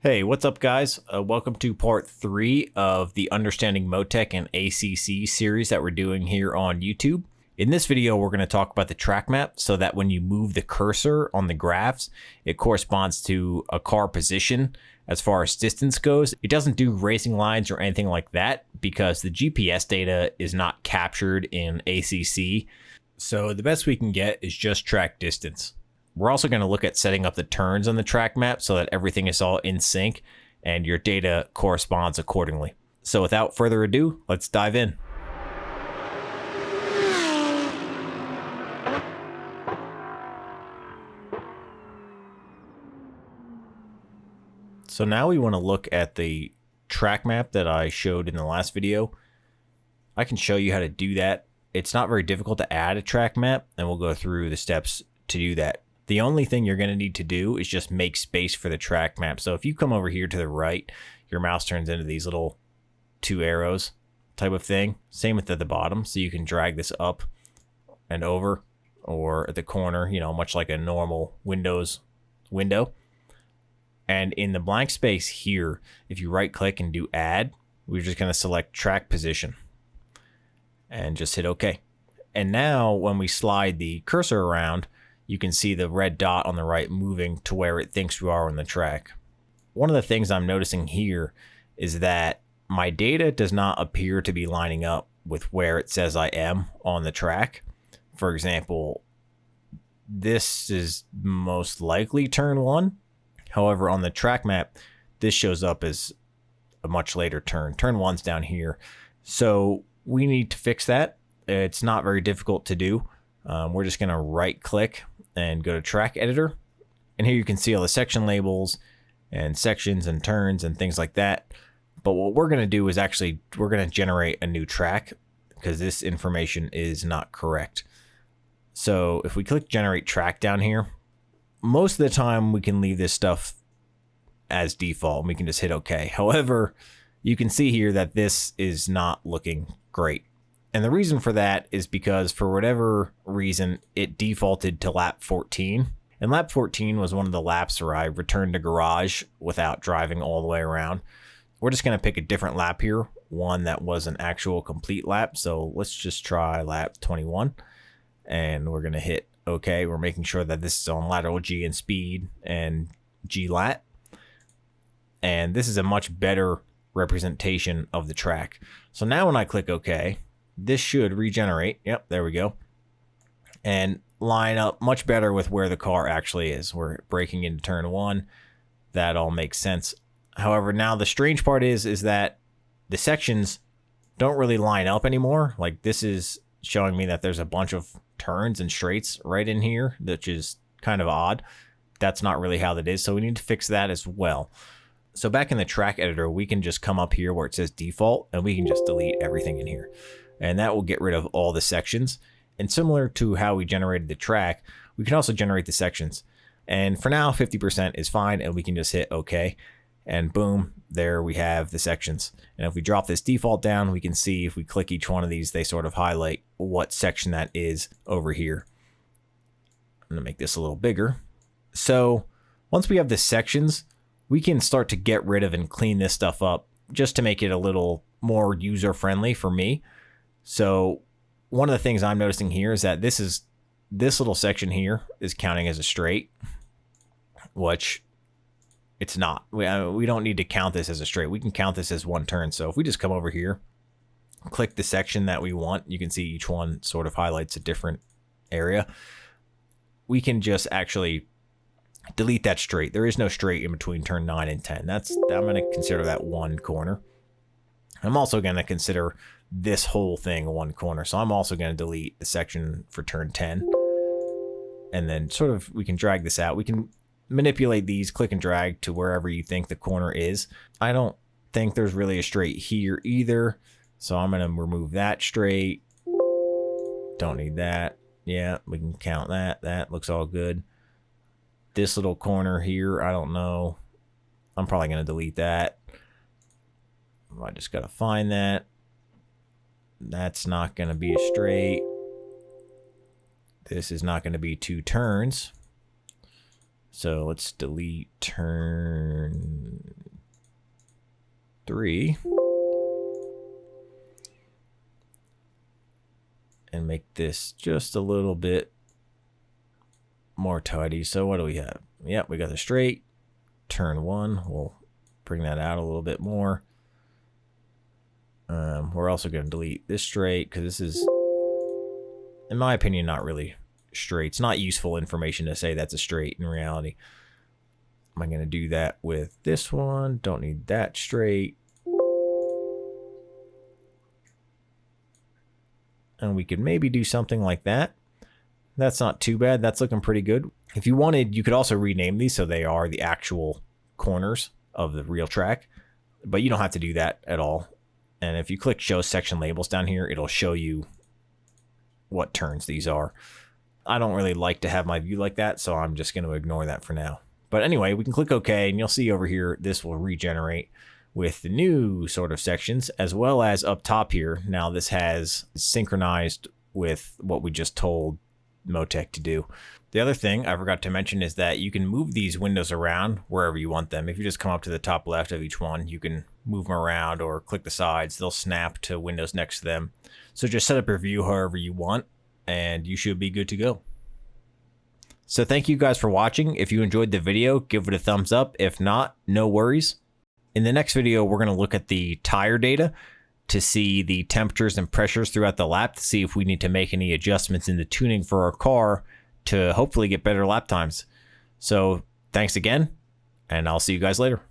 Hey, what's up, guys? Welcome to part 3 of the Understanding Motec and ACC series that we're doing here on YouTube. In this video, we're going to talk about the track map so that when you move the cursor on the graphs, it corresponds to a car position as far as distance goes. It doesn't do racing lines or anything like that because the GPS data is not captured in ACC. So the best we can get is just track distance. We're also going to look at setting up the turns on the track map so that everything is all in sync and your data corresponds accordingly. So without further ado, let's dive in. So now we want to look at the track map that I showed in the last video. I can show you how to do that. It's not very difficult to add a track map, and we'll go through the steps to do that. The only thing you're going to need to do is just make space for the track map. So if you come over here to the right, your mouse turns into these little 2 arrows type of thing. Same with the bottom. So you can drag this up and over or at the corner, you know, much like a normal Windows window. And in the blank space here, if you right click and do add, we're just going to select track position and just hit OK. And now when we slide the cursor around, you can see the red dot on the right moving to where it thinks we are on the track. One of the things I'm noticing here is that my data does not appear to be lining up with where it says I am on the track. For example, this is most likely turn 1. However, on the track map, this shows up as a much later turn. Turn 1's down here. So we need to fix that. It's not very difficult to do. We're just going to right click and go to track editor, and here you can see all the section labels and sections and turns and things like that. But what we're going to do is we're going to generate a new track because this information is not correct. So if we click generate track down here, most of the time we can leave this stuff as default and we can just hit OK. However, you can see here that this is not looking great. And the reason for that is because for whatever reason, it defaulted to lap 14. And lap 14 was one of the laps where I returned to garage without driving all the way around. We're just going to pick a different lap here, one that was an actual complete lap. So let's just try lap 21. And we're going to hit OK. We're making sure that this is on lateral G in speed and G lat. And this is a much better representation of the track. So now when I click OK, this should regenerate. Yep, there we go. And line up much better with where the car actually is. We're braking into turn 1. That all makes sense. However, now the strange part is that the sections don't really line up anymore. Like this is showing me that there's a bunch of turns and straights right in here, which is kind of odd. That's not really how that is. So we need to fix that as well. So back in the track editor, we can just come up here where it says default and we can just delete everything in here. And that will get rid of all the sections. And similar to how we generated the track, we can also generate the sections. And for now, 50% is fine, and we can just hit OK. And boom, there we have the sections. And if we drop this default down, we can see if we click each one of these, they sort of highlight what section that is over here. I'm going to make this a little bigger. So once we have the sections, we can start to get rid of and clean this stuff up just to make it a little more user-friendly for me. So one of the things I'm noticing here is that this little section here is counting as a straight, which it's not. We don't need to count this as a straight. We can count this as one turn. So if we just come over here, click the section that we want, you can see each one sort of highlights a different area. We can just actually delete that straight. There is no straight in between turn 9 and 10. I'm going to consider that one corner. I'm also going to consider this whole thing one corner. So I'm also going to delete the section for turn 10. And then sort of we can drag this out. We can manipulate these, click and drag to wherever you think the corner is. I don't think there's really a straight here either. So I'm going to remove that straight. Don't need that. Yeah, we can count that. That looks all good. This little corner here, I don't know. I'm probably going to delete that. I just got to find that. That's not going to be a straight. This is not going to be 2 turns. So let's delete turn 3. And make this just a little bit more tidy. So what do we have? Yep, we got the straight. Turn 1. We'll bring that out a little bit more. We're also going to delete this straight because this is, in my opinion, not really straight. It's not useful information to say that's a straight in reality. I'm going to do that with this one. Don't need that straight. And we could maybe do something like that. That's not too bad. That's looking pretty good. If you wanted, you could also rename these so they are the actual corners of the real track, but you don't have to do that at all. And if you click show section labels down here, it'll show you what turns these are. I don't really like to have my view like that, so I'm just going to ignore that for now. But anyway, we can click OK, and you'll see over here, this will regenerate with the new sort of sections, as well as up top here. Now this has synchronized with what we just told Motec to do. The other thing I forgot to mention is that you can move these windows around wherever you want them. If you just come up to the top left of each one, you can move them around or click the sides. They'll snap to windows next to them. So just set up your view however you want, and you should be good to go. So thank you guys for watching. If you enjoyed the video, give it a thumbs up. If not, no worries. In the next video, we're going to look at the tire data to see the temperatures and pressures throughout the lap to see if we need to make any adjustments in the tuning for our car to hopefully get better lap times. So thanks again, and I'll see you guys later.